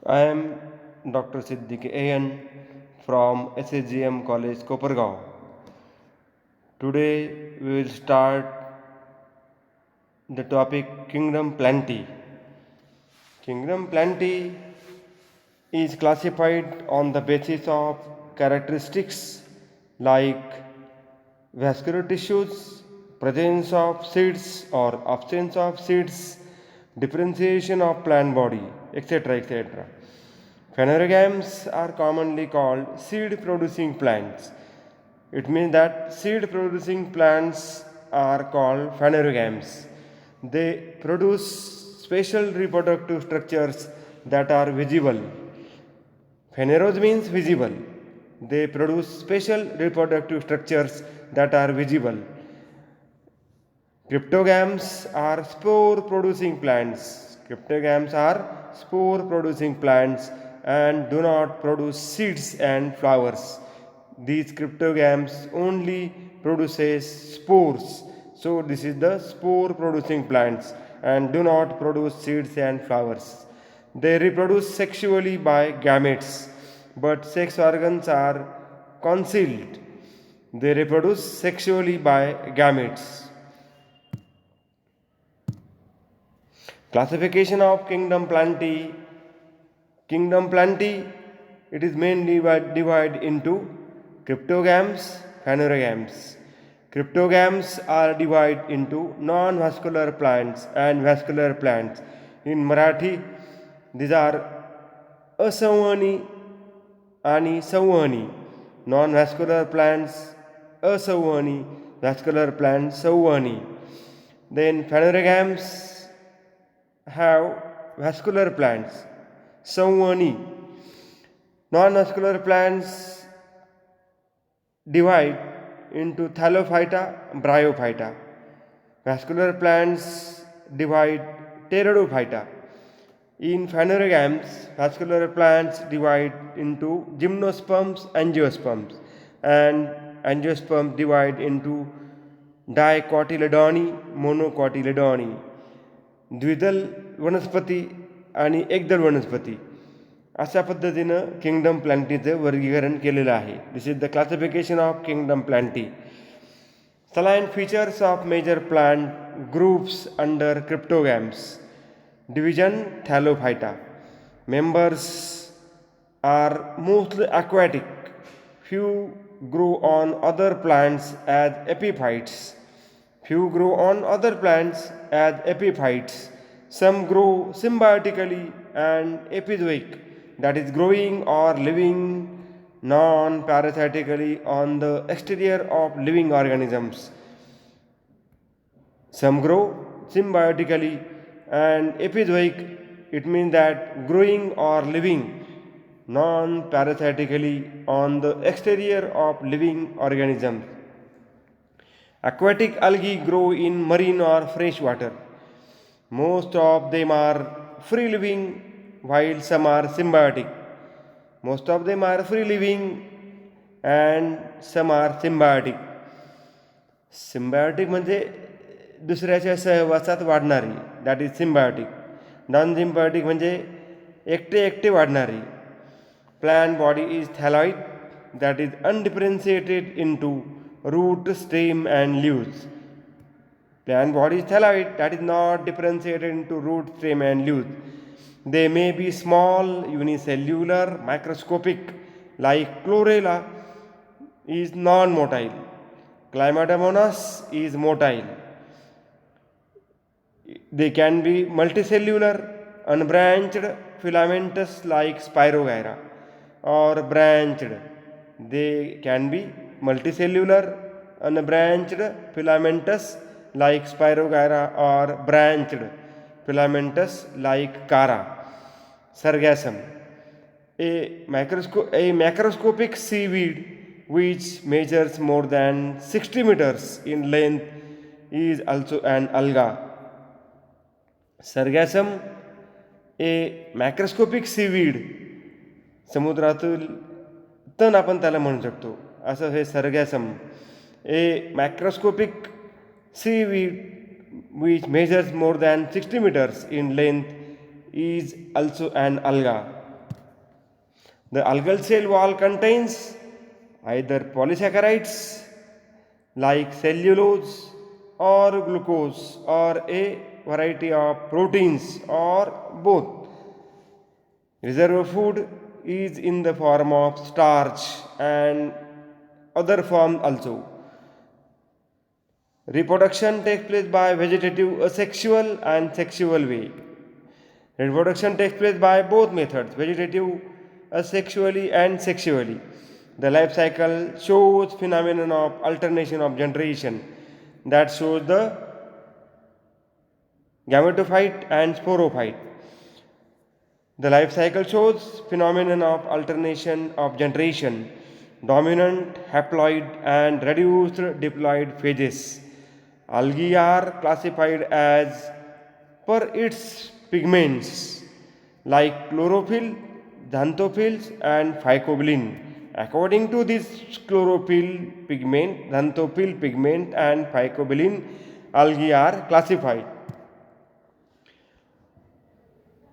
I am Dr. Siddiq AN from SAGM College, Kopargaon. Today we will start the topic Kingdom Plenty. Kingdom Plenty is classified on the basis of characteristics like vascular tissues, presence of seeds or absence of seeds, differentiation of plant body, etc. etc. Phanerogams are commonly called seed producing plants. It means that seed producing plants are called phanerogams. They produce special reproductive structures that are visible. Phaneros means visible. They produce special reproductive structures that are visible. Cryptogams are spore producing plants. Cryptogams are spore producing plants and do not produce seeds and flowers. These cryptogams only produces spores. So this is the spore producing plants and do not produce seeds and flowers. They reproduce sexually by gametes, but sex organs are concealed. They reproduce sexually by gametes. Classification of kingdom plantae. Kingdom plantae, it is mainly divided into cryptogams, phanerogams. Cryptogams are divided into non-vascular plants and vascular plants. In Marathi, these are असंवहनी आणि संवहनी. Non-vascular plants असंवहनी, vascular plants संवहनी. Then phanerogams have vascular plants, संवहनी. Non-vascular plants divide into thallophyta, bryophyta. Vascular plants divide pteridophyta. In phanerogams, vascular plants divide into gymnosperms, angiosperms, and angiosperms divide into dicotyledony, monocotyledony. द्विदल वनस्पती आणि एकदल वनस्पती अशा पद्धतीनं kingdom प्लांटीचं वर्गीकरण केलेलं आहे. This is the classification of kingdom Plantae. Salient features of major plant groups under cryptogams. Division thallophyta. Members are mostly aquatic. Few grow on other plants as epiphytes. Few grow on other plants as epiphytes. Some grow symbiotically and epizootic, that is, growing or living non parasitically on the exterior of living organisms. Some grow symbiotically and epizootic, it means that growing or living non parasitically on the exterior of living organisms. Aquatic algae grow in marine or fresh water. Most of them are free living while some are symbiotic. Most of them are free living and some are symbiotic. Symbiotic म्हणजे दुसऱ्याच्या सहवासात वाढणारी, that is symbiotic. Non symbiotic म्हणजे एकटे एकटे वाढणारी. Plant body is thalloid, that is undifferentiated into root, stem and leaves. Plant body is thalloid, that is not differentiated into root, stem and leaves. They may be small, unicellular, microscopic, like chlorella is non-motile. Chlamydomonas is motile. They can be multicellular, unbranched, filamentous like Spirogyra, or branched. They can be multicellular, unbranched, filamentous like Spirogyra, or branched, filamentous like Chara. Sargassum, a macroscopic seaweed which measures more than 60 meters in length, is also an alga. Sargassum, a macroscopic seaweed, समुद्रातील तण आपण त्याला म्हणू शकतो, असं हे सर्गॅसम. ए macroscopic seaweed which measures more than 60 meters in length is also an alga. The algal cell wall contains either polysaccharides like cellulose or glucose or a variety of proteins or both. Reserve food is in the form of starch and other forms also. Reproduction takes place by vegetative, asexual and sexual way. Reproduction takes place by both methods, vegetative, asexually and sexually. The life cycle shows phenomenon of alternation of generation that shows the gametophyte and sporophyte. The life cycle shows phenomenon of alternation of generation, dominant haploid and reduced diploid phases. Algae are classified as per its pigments like chlorophyll, xanthophylls and phycobilin. According to this chlorophyll pigment, xanthophylls pigment and phycobilin, algae are classified.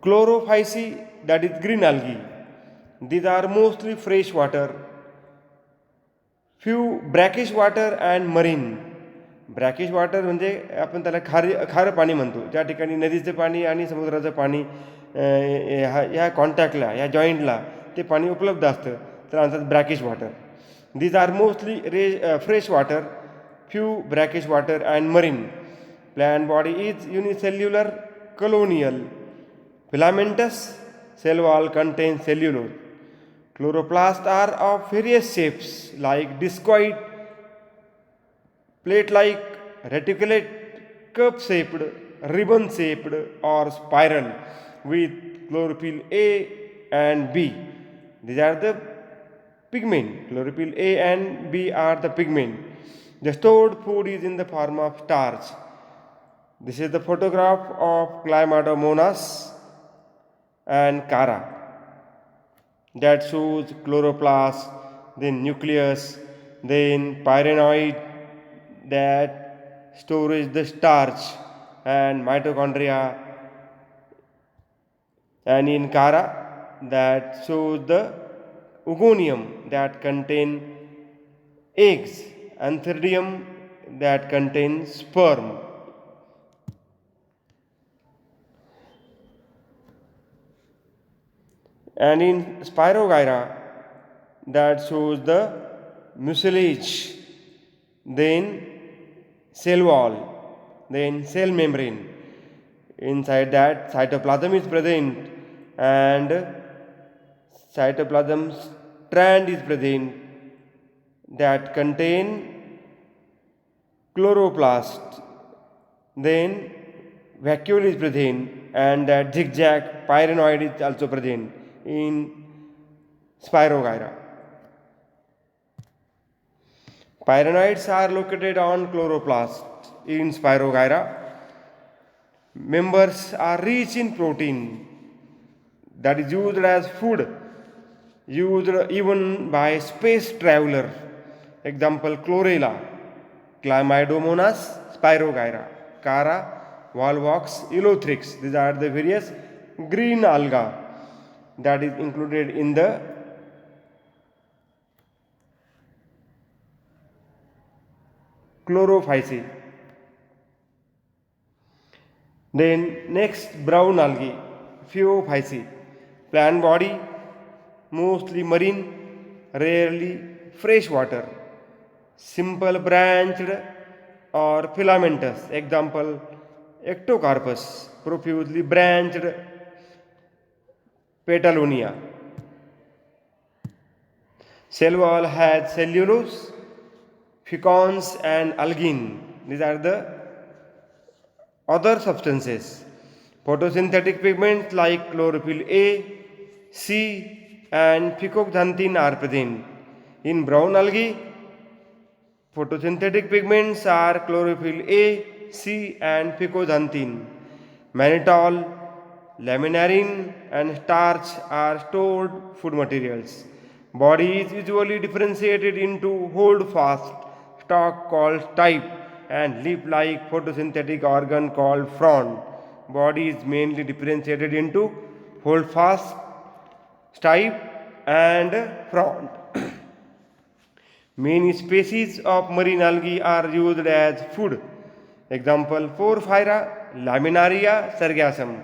Chlorophyceae, that is green algae, these are mostly fresh water, few brackish water and marine. Brackish water म्हणजे आपण त्याला खारं पाणी म्हणतो, ज्या ठिकाणी नदीचं पाणी आणि समुद्राचं पाणी ह्या कॉन्टॅक्टला ह्या जॉईंटला ते पाणी उपलब्ध असतं, तर म्हणतात brackish water. These are mostly fresh water, few brackish water and marine. Plant body is unicellular colonial. Filamentous cell wall contains cellulose. Chloroplasts are of various shapes like discoid, plate-like, reticulate, cup-shaped, ribbon-shaped or spiral with chlorophyll A and B. These are the pigment. Chlorophyll A and B are the pigment. The stored food is in the form of starch. This is the photograph of Chlamydomonas and Cara that shows chloroplast, then nucleus, then pyrenoid that stores the starch and mitochondria, and in Cara that shows the oogonium that contain eggs, antheridium that contains sperm. And in Spirogyra that shows the mucilage, then cell wall, then cell membrane. Inside that cytoplasm is present and cytoplasm strand is present that contain chloroplast. Then vacuole is present and that zigzag pyrenoid is also present in Spirogyra. Pyrenoids are located on chloroplast in Spirogyra. Members are rich in protein that is used as food, used even by space traveler. Example, chlorella, Chlamydomonas, Spirogyra, Cara, Volvox, Elothrix. These are the various green alga that is included in the chlorophyceae. Then next, brown algae, Phaeophyceae. Plant body, mostly marine, rarely fresh water, simple branched or filamentous. Example, Ectocarpus, profusely branched, Petalonia. Cell wall has cellulose, ficones and algin. These are the other substances. Photosynthetic pigments like chlorophyll A, C and phycoxanthin are present. In brown algae, photosynthetic pigments are chlorophyll A, C and phycoxanthin. Mannitol, laminarin and starch are stored food materials. Body is usually differentiated into hold-fast stalk called stipe and leaf-like photosynthetic organ called frond. Body is mainly differentiated into hold-fast, stipe and frond. Many species of marine algae are used as food. Example, Porphyra, Laminaria, Sargassum.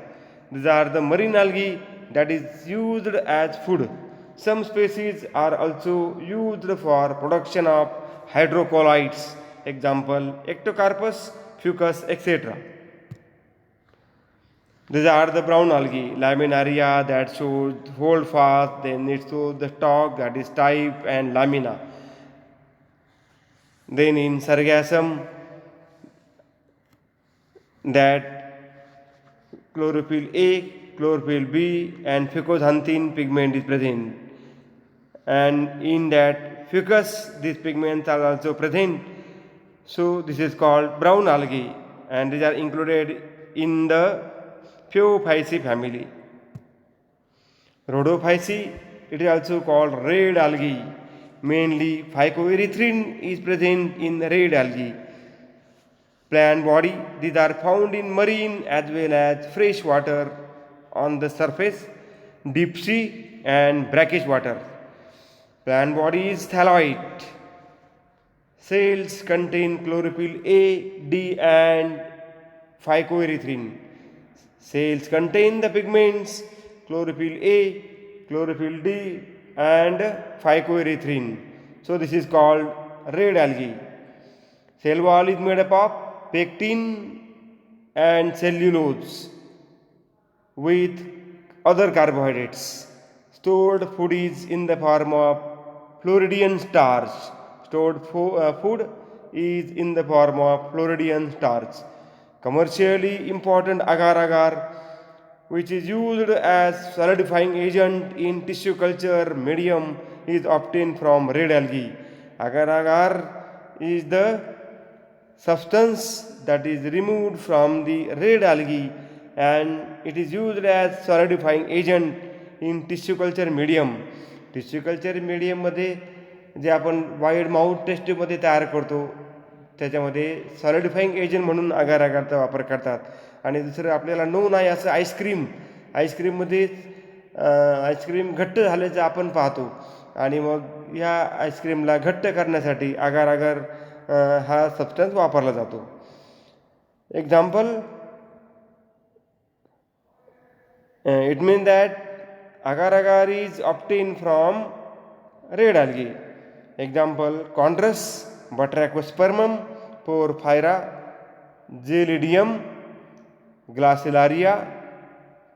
These are the marine algae that is used as food. Some species are also used for production of hydrocolloids. Example, Ectocarpus, Fucus, etc. These are the brown algae, Laminaria that shows hold fast, then it shows the stalk that is type and lamina. Then in Sargassum, that chlorophyll A, chlorophyll B, and fucoxanthin pigment is present. And in that fucus, these pigments are also present. So this is called brown algae, and these are included in the Phaeophyceae family. Rhodophyceae, it is also called red algae. Mainly phycoerythrin is present in red algae. Plant body, these are found in marine as well as fresh water on the surface, deep sea and brackish water. Plant body is thalloid. Cells contain chlorophyll A, D and phycoerythrin. Cells contain the pigments chlorophyll A, chlorophyll D and phycoerythrin. So this is called red algae. Cell wall is made up of pectin and cellulose with other carbohydrates. Stored food is in the form of Floridian starch. Stored food is in the form of Floridian starch. Commercially important agar-agar, which is used as solidifying agent in tissue culture medium, is obtained from red algae. Agar-agar is the substance that is removed from the red algae and it is used as solidifying agent in tissue culture medium. Tissue culture मीडियममध्ये जे आपण wide mouth टेस्टमध्ये तयार करतो त्याच्यामध्ये सॉलिडिफाईंग agent म्हणून आगार आगारचा वापर करतात. आणि दुसरं आपल्याला नोन आहे असं आईस्क्रीममध्ये आईस्क्रीम घट्ट झाल्याचं आपण पाहतो आणि मग ह्या आईस्क्रीमला घट्ट करण्यासाठी आगार आगार हा सबस्टन्स वापरला जातो. Example, it means that agar-agar is obtained from red algae. Example, Chondrus, Batrachospermum, Porphyra, Gelidium, Glacilaria,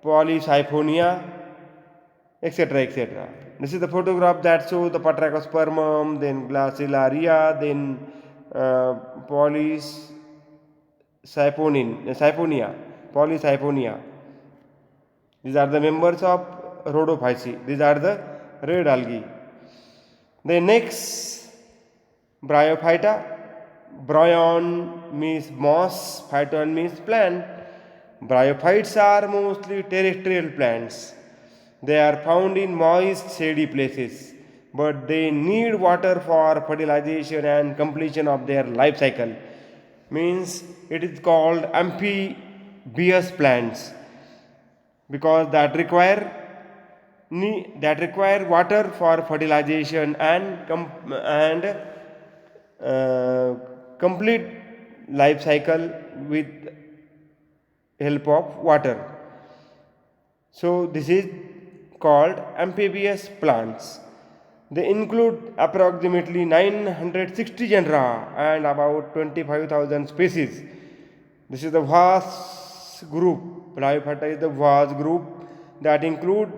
Polysiphonia, etc. etc. This is the photograph that shows the Batrachospermum, then Glacilaria, then Polysiphonia. These are the members of Rhodophyceae. These are the red algae. The next, Bryophyta. Bryon means moss, phyton means plant. Bryophytes are mostly terrestrial plants. They are found in moist, shady places, but they need water for fertilization and completion of their life cycle. Means it is called amphibious plants because that require water for fertilization and complete life cycle with help of water. So this is called amphibious plants. They include approximately 960 genera and about 25,000 species. This is the vast group. Bryophyta is the vast group that include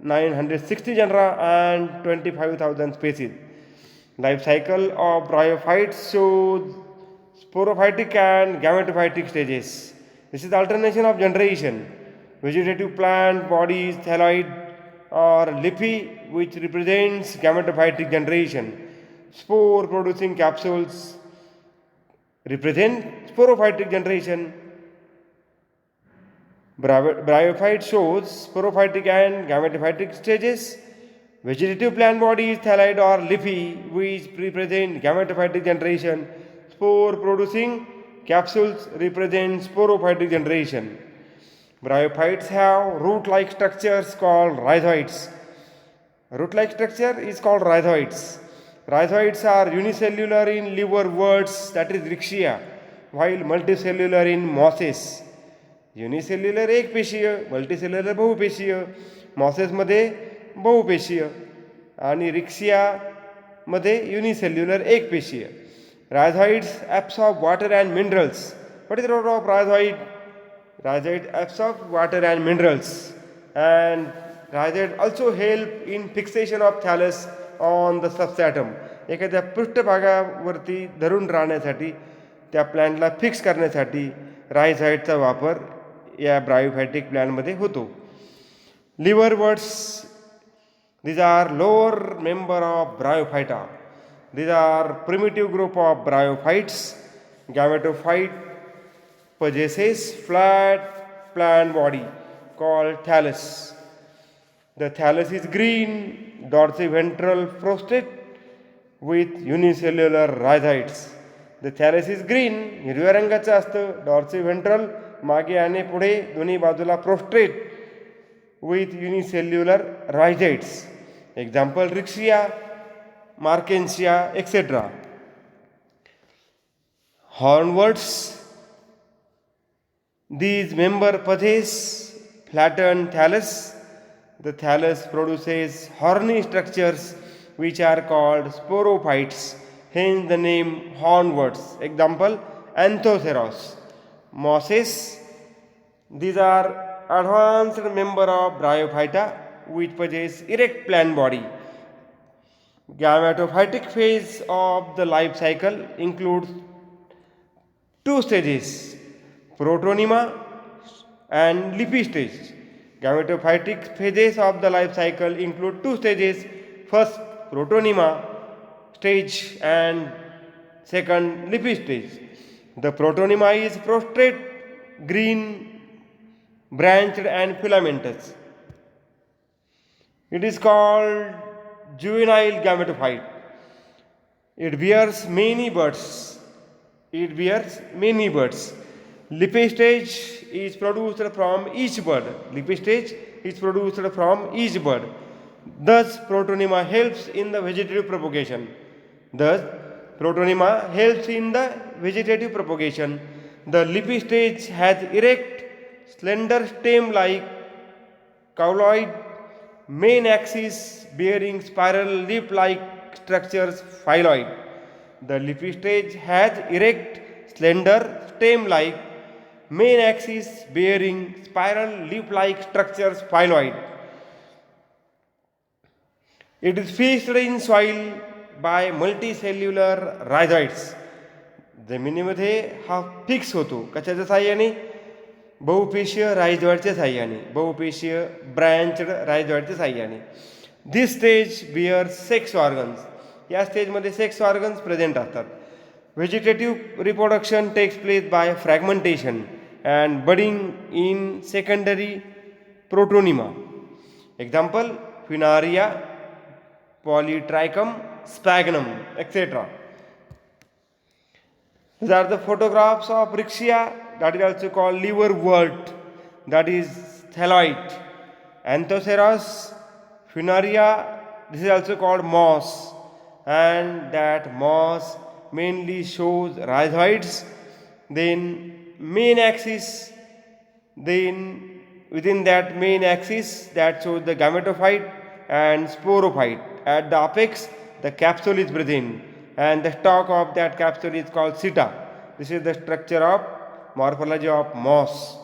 960 genera and 25,000 species. Life cycle of bryophytes shows sporophytic and gametophytic stages. This is the alternation of generation. Vegetative plant bodies thalloid or leafy, which represents gametophytic generation. Spore producing capsules represent sporophytic generation. Bryophyte shows sporophytic and gametophytic stages. Vegetative plant bodies thalloid or leafy, which represent gametophytic generation. Spore producing capsules represent sporophytic generation. Bryophytes have root-like structures called rhizoids. Root-like structure is called rhizoids. Rhizoids are unicellular in liverworts, that is Rixia, while multicellular in mosses. Unicellular एक पेशीय, multicellular बहुपेशीय, मॉसेसमध्ये बहुपेशीय आणि रिक्सियामध्ये unicellular एक पेशीय. Rhizoids absorb water and minerals. What is the role of rhizoid? Rhizoids absorb water and minerals, and rhizoids also help in fixation of thallus on the substratum. एखाद्या पृष्ठभागावरती धरून राहण्यासाठी, त्या प्लॅन्टला fix करण्यासाठी रायझॉइडचा वापर या ब्रायोफायटिक प्लॅन्टमध्ये होतो. लिव्हरवर्ट्स, these are lower member of Bryophyta. These are primitive group of bryophytes. Gametophyte possesses flat plant body called thallus. The thallus is green, dorsiventral prostate with unicellular rhizoids. The thallus is green, हिरव्या रंगाचं असतं, डॉर्सिव्हेंट्रल मागे आणि पुढे दोन्ही बाजूला prostate with unicellular rhizoids. Example Rixia, Markensia, etc. Hornworts, these member possess flattened thallus. The thallus produces horny structures which are called sporophytes, hence the name hornworts. Example Anthoceros. Mosses, these are advanced member of Bryophyta which possess erect plant body. Gametophytic phase of the life cycle includes two stages, protonema and leafy stage. Gametophytic phases of the life cycle include two stages, first protonema stage and second leafy stage. The protonema is prostrate, green, branched and filamentous. It is called juvenile gametophyte. It bears many buds. Leafy stage is produced from each bud. Thus, protonema helps in the vegetative propagation. The leafy stage has erect, slender stem-like cauloid main axis bearing spiral leaf-like structures phylloid. The leafy stage has erect, slender stem-like main axis bearing spiral leaf-like structures phylloid. It is fixed in soil by multicellular rhizoids. जमिनीमध्ये हा fix होतो कशाच्या साहाय्याने? बहुपेशीय रायझॉइडच्या साहाय्याने, बहुपेशीय branched रायझॉइडच्या साहाय्याने. This stage bear sex organs. या स्टेजमध्ये सेक्स ऑर्गन्स प्रेझेंट असतात. Vegetative reproduction takes place by fragmentation and budding in secondary protonema. Example Funaria, Polytrichum, Sphagnum, etc. These are the photographs of Rixia, that is also called liverwort, that is thalloid. Anthoceros, Funaria, this is also called moss, and that moss mainly shows rhizoids. Then main axis, then within that main axis that shows the gametophyte and sporophyte. At the apex, the capsule is present, and the stalk of that capsule is called seta. This is the structure of morphology of moss.